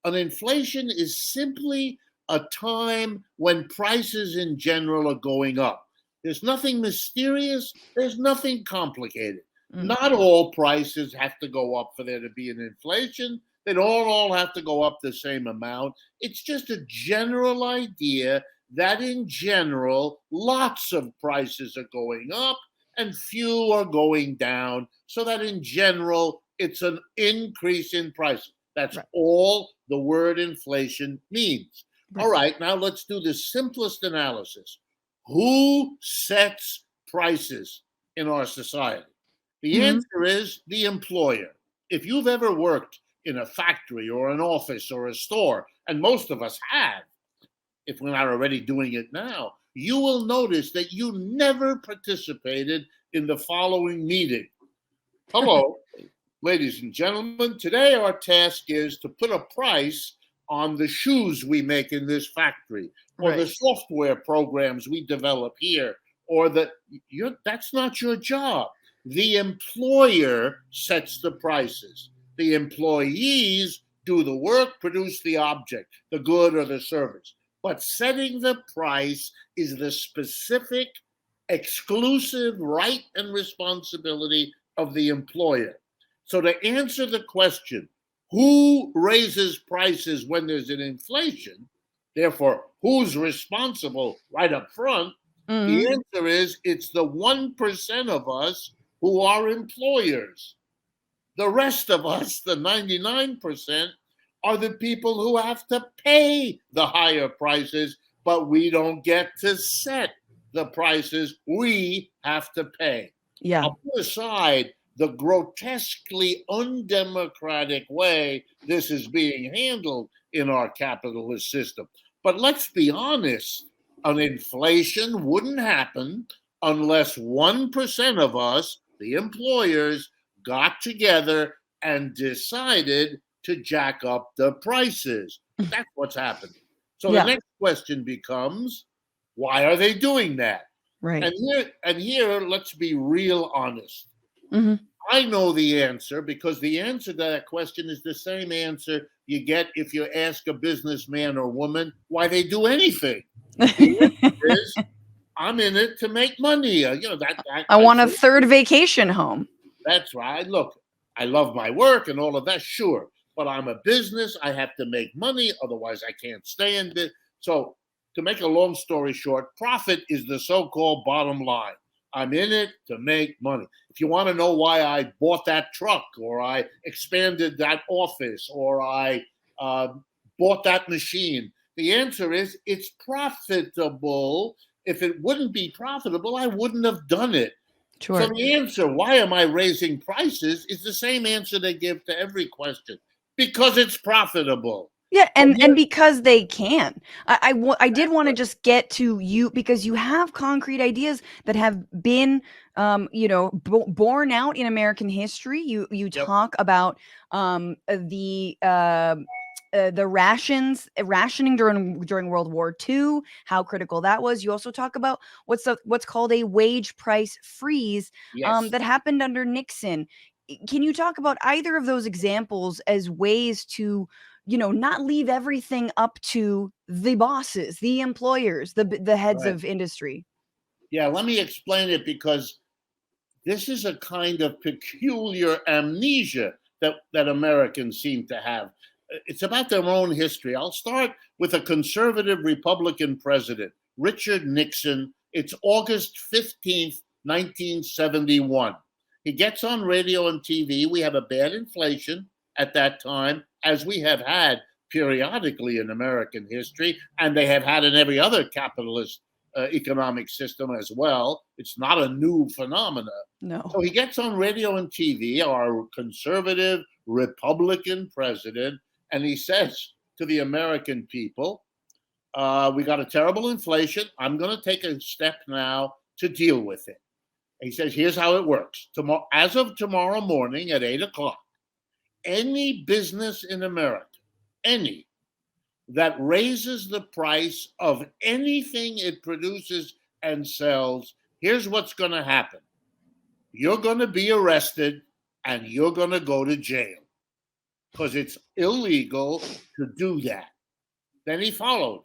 An inflation is simply a time when prices in general are going up. There's nothing mysterious, there's nothing complicated. Mm. Not all prices have to go up for there to be an inflation. They don't all have to go up the same amount. It's just a general idea that in general, lots of prices are going up and few are going down, so that in general, it's an increase in prices. That's Right. all the word inflation means. All Right. right, now let's do the simplest analysis. Who sets prices in our society? The Mm-hmm. answer is the employer. If you've ever worked in a factory or an office or a store, and most of us have, if we're not already doing it now, you will notice that you never participated in the following meeting. Hello, ladies and gentlemen. Today our task is to put a price on the shoes we make in this factory, or the Right. software programs we develop here, or that's not your job. The employer sets the prices. The employees do the work, produce the object, the good or the service. But setting the price is the specific, exclusive right and responsibility of the employer. So, to answer the question, who raises prices when there's an inflation, therefore, who's responsible right up front? The Mm-hmm. answer is it's the 1% of us who are employers. The rest of us, the 99%, are the people who have to pay the higher prices, but we don't get to set the prices we have to pay. Yeah. I'll put aside the grotesquely undemocratic way this is being handled in our capitalist system. But let's be honest, an inflation wouldn't happen unless 1% of us, the employers, got together and decided to jack up the prices. That's what's happening. So the Yeah. next question becomes, why are they doing that? Right. And here, let's be real honest. Mm-hmm. I know the answer because the answer to that question is the same answer you get if you ask a businessman or woman why they do anything. The answer is, I'm in it to make money. That I I want a say, third vacation home. that's right. Look, I love my work and all of that, sure. But I'm a business. I have to make money. Otherwise, I can't stay in it. So, to make a long story short, profit is the so called bottom line. I'm in it to make money. If you want to know why I bought that truck, or I expanded that office, or I uh, bought that machine, the answer is it's profitable. If it wouldn't be profitable, I wouldn't have done it. So Sure. the answer, why am I raising prices, is the same answer they give to every question. Because it's profitable. Yeah, But and here, because they can. I did that's want to right. just get to you because you have concrete ideas that have been, born out in American history. You Yep. talk about the rationing during World War II, how critical that was. You also talk about what's called a wage price freeze Yes. that happened under Nixon. Can you talk about either of those examples as ways to not leave everything up to the bosses, the employers, the heads Right. of industry? Yeah, let me explain it because this is a kind of peculiar amnesia that Americans seem to have. It's about their own history. I'll start with a conservative Republican president, Richard Nixon. It's August 15th, 1971. He gets on radio and TV. We have a bad inflation at that time, as we have had periodically in American history, and they have had in every other capitalist economic system as well. It's not a new phenomenon. No. So he gets on radio and TV, our conservative Republican president, and he says to the American people, we got a terrible inflation. I'm going to take a step now to deal with it. And he says, here's how it works. As of tomorrow morning at 8 o'clock, any business in America, any, that raises the price of anything it produces and sells, here's what's going to happen. You're going to be arrested and you're going to go to jail. because it's illegal to do that. Then he followed.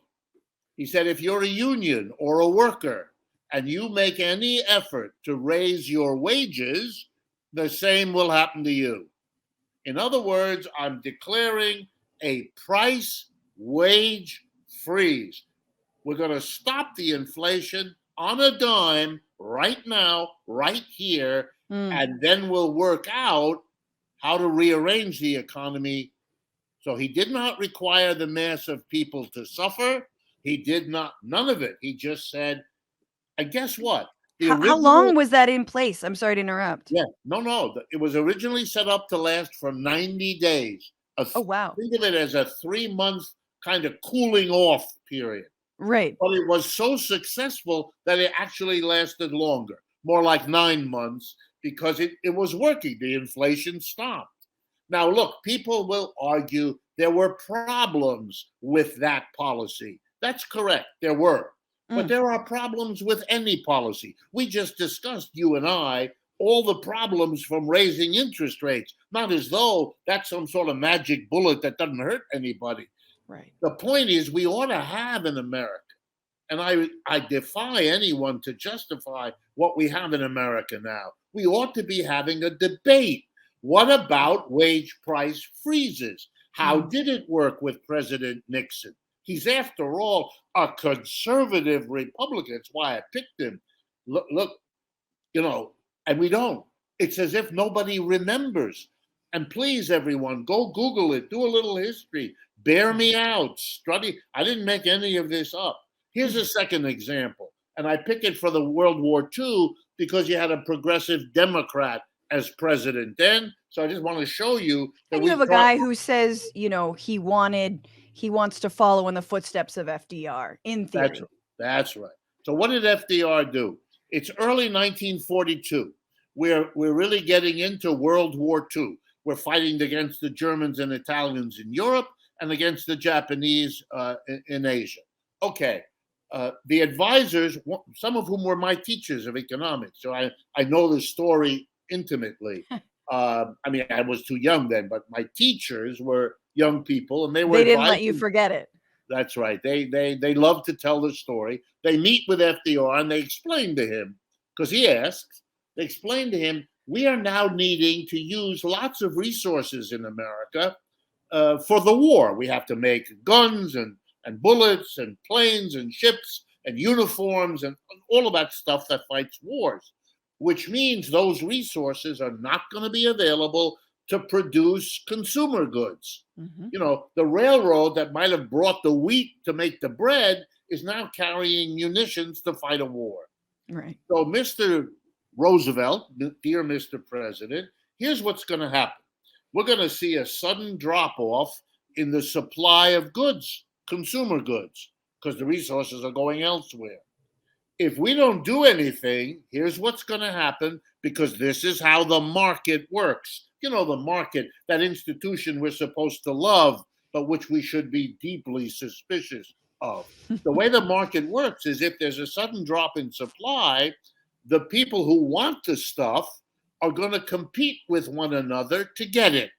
He said, if you're a union or a worker and you make any effort to raise your wages, the same will happen to you. In other words, I'm declaring a price wage freeze. We're going to stop the inflation on a dime right now, right here, and then we'll work out how to rearrange the economy. So he did not require the mass of people to suffer. He did not, none of it. He just said, and guess what? The How original, long was that in place? I'm sorry to interrupt. yeah, no. It was originally set up to last for 90 days. Oh, wow. Think of it as a 3-month kind of cooling off period. Right. But it was so successful that it actually lasted longer, more like 9 months, because it was working. The inflation stopped. Now, look, people will argue there were problems with that policy. That's correct. There were. But there are problems with any policy. We just discussed, you and I, all the problems from raising interest rates, not as though that's some sort of magic bullet that doesn't hurt anybody. Right. The point is, we ought to have in America, and I defy anyone to justify what we have in America now. We ought to be having a debate. What about wage price freezes? How did it work with President Nixon? He's, after all, a conservative Republican. That's why I picked him. Look, and we don't. It's as if nobody remembers. And please, everyone, go Google it. Do a little history. Bear me out. Study. I didn't make any of this up. Here's a second example. And I pick it for the World War II because you had a progressive Democrat as president then. So I just want to show you that And you have a guy who says, he wants to follow in the footsteps of FDR, in theory. That's right. So what did FDR do? It's early 1942. We're really getting into World War II. We're fighting against the Germans and Italians in Europe and against the Japanese in Asia. Okay. The advisors, some of whom were my teachers of economics, so I know the story intimately. I mean, I was too young then, but my teachers were young people, and they didn't let you forget it. That's right. They love to tell the story. They meet with FDR and they explain to him, because he asks, they explain to him, we are now needing to use lots of resources in America for the war. We have to make guns and bullets and planes and ships and uniforms and all of that stuff that fights wars, which means those resources are not going to be available to produce consumer goods. The railroad that might have brought the wheat to make the bread is now carrying munitions to fight a war. Right. So, Mr. Roosevelt, dear Mr. President, here's what's going to happen. We're going to see a sudden drop off in the supply of goods, consumer goods, because the resources are going elsewhere. If we don't do anything, here's what's going to happen, because this is how the market works. The market, that institution we're supposed to love, but which we should be deeply suspicious of. The way the market works is if there's a sudden drop in supply, the people who want the stuff are going to compete with one another to get it.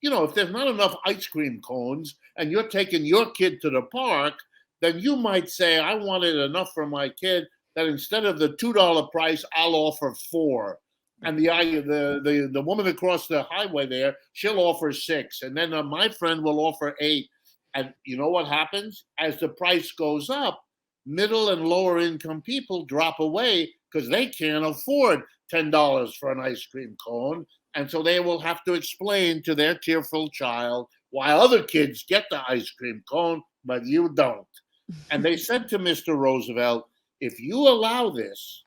If there's not enough ice cream cones and you're taking your kid to the park, then you might say, I wanted enough for my kid that instead of the $2 price, I'll offer $4. And the woman across the highway there, she'll offer $6. And then my friend will offer $8. And you know what happens? As the price goes up, middle and lower income people drop away because they can't afford $10 for an ice cream cone. And so they will have to explain to their tearful child why other kids get the ice cream cone, but you don't. And they said to Mr. Roosevelt, if you allow this,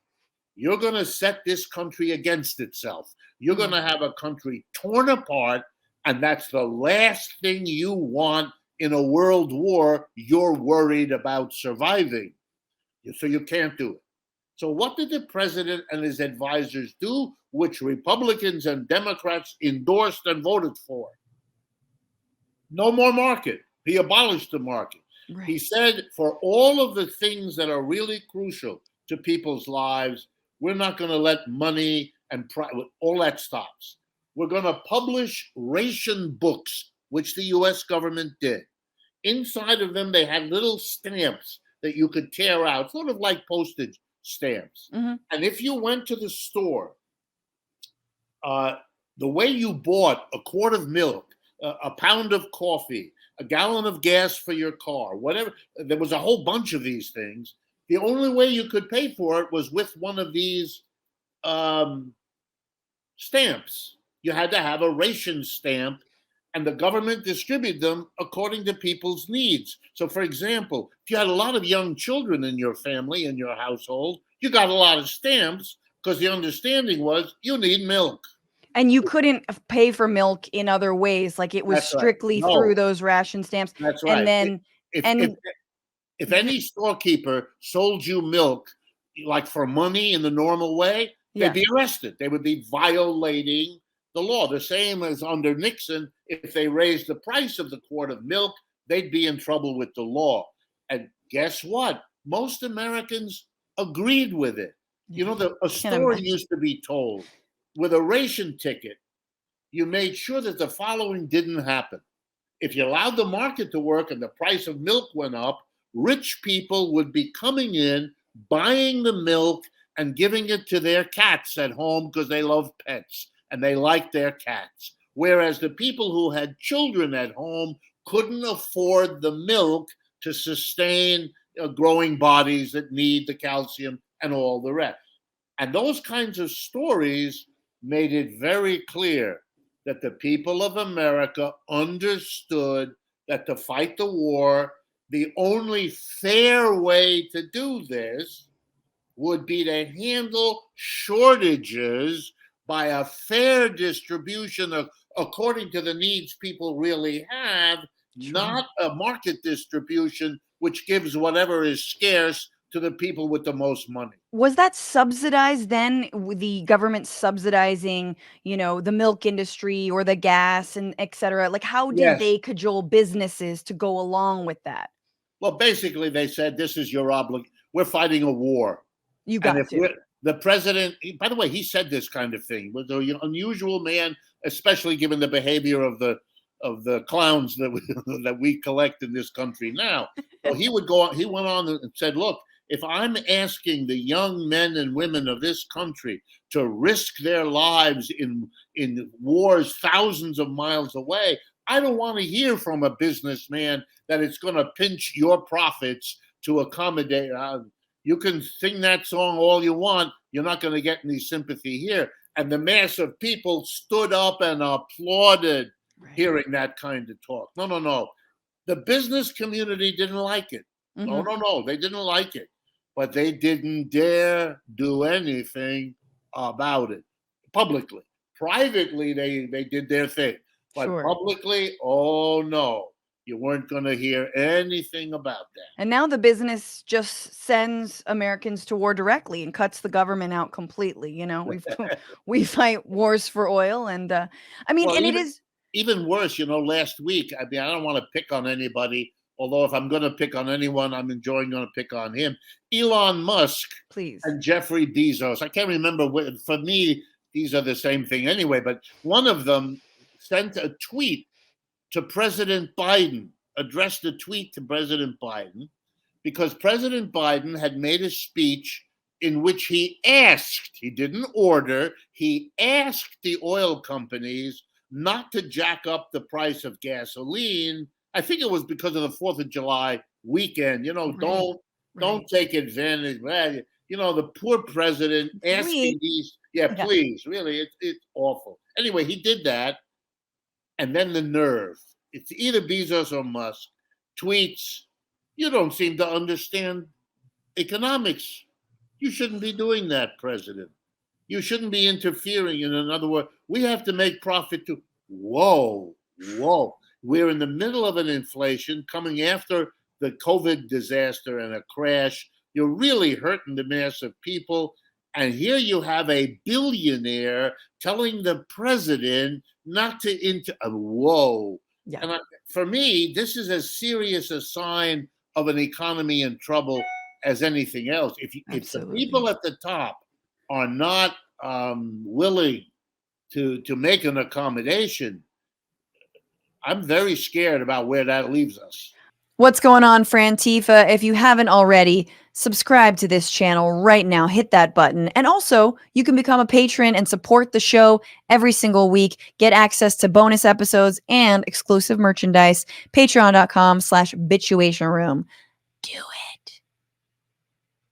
you're going to set this country against itself. You're going to have a country torn apart, and that's the last thing you want in a world war. You're worried about surviving, so you can't do it. So what did the president and his advisors do, which Republicans and Democrats endorsed and voted for? No more market. He abolished the market. Right. He said, for all of the things that are really crucial to people's lives, we're not going to let money and all that stops. We're going to publish ration books, which the US government did. Inside of them, they had little stamps that you could tear out, sort of like postage stamps. Hmm. And if you went to the store, the way you bought a quart of milk, a pound of coffee, a gallon of gas for your car, whatever, there was a whole bunch of these things. The only way you could pay for it was with one of these um, stamps. You had to have a ration stamp, and the government distributed them according to people's needs. So, for example, if you had a lot of young children in your family, in your household, you got a lot of stamps because the understanding was you need milk. And you couldn't pay for milk in other ways, like, it was That's right. strictly through No, those ration stamps, that's and right. then If if and if any storekeeper sold you milk like for money in the normal way, they'd yeah. be arrested. They would be violating the law. The same as under Nixon, if they raised the price of the quart of milk, they'd be in trouble with the law. And guess what? Most Americans agreed with it. You know, a Can't story imagine. used to be told with a ration ticket, you made sure that the following didn't happen. If you allowed the market to work and the price of milk went up, rich people would be coming in, buying the milk, and giving it to their cats at home because they love pets and they like their cats. Whereas the people who had children at home couldn't afford the milk to sustain growing bodies that need the calcium and all the rest. And those kinds of stories made it very clear that the people of America understood that to fight the war, the only fair way to do this would be to handle shortages by a fair distribution of according to the needs people really have, Sure. not a market distribution which gives whatever is scarce to the people with the most money. Was that subsidized then, with the government subsidizing, the milk industry or the gas and et cetera? Like, how did Yes. they cajole businesses to go along with that? Well, basically, they said this is your obligation. We're fighting a war, You and got if to. we're the president, by the way, he said this kind of thing. Was an unusual man, especially given the behavior of the clowns that that we collect in this country now. So he would go on. He went on and said, "Look, if I'm asking the young men and women of this country to risk their lives in wars thousands of miles away, I don't want to hear from a businessman that it's going to pinch your profits to accommodate." You can sing that song all you want. You're not going to get any sympathy here. And the mass of people stood up and applauded Right. hearing that kind of talk. No, no, no. The business community didn't like it. No, Mhm. no, no. They didn't like it. But they didn't dare do anything about it publicly. Privately, they did their thing. But Sure. publicly, oh no, you weren't going to hear anything about that. And now the business just sends Americans to war directly and cuts the government out completely, we fight wars for oil and, I mean, Well, and it even is. even worse, last week, I mean, I don't want to pick on anybody, although if I'm going to pick on anyone, I'm enjoying going to pick on him. Elon Musk Please. and Jeffrey Bezos. I can't remember. For me, these are the same thing anyway, but one of them sent a tweet to President Biden, addressed a tweet to President Biden, because President Biden had made a speech in which he didn't order, he asked the oil companies not to jack up the price of gasoline. I think it was because of the 4th of July weekend. Right. Don't Right. take advantage. Well, the poor president Please. asking these, yeah, Yeah. please, really, it's awful. Anyway, he did that. And then the nerve. It's either Bezos or Musk tweets, you don't seem to understand economics. You shouldn't be doing that, President. You shouldn't be interfering. In another word, we have to make profit too. Whoa, whoa. We're in the middle of an inflation coming after the COVID disaster and a crash. You're really hurting the mass of people. And here you have a billionaire telling the president not to whoa. Yeah. And for me, this is as serious a sign of an economy in trouble as anything else. If the Absolutely. people at the top are not willing to make an accommodation, I'm very scared about where that leaves us. What's going on, Frantifa? If you haven't already, subscribe to this channel right now. Hit that button. And also, you can become a patron and support the show every single week. Get access to bonus episodes and exclusive merchandise. Patreon.com/bitchuationroom. Do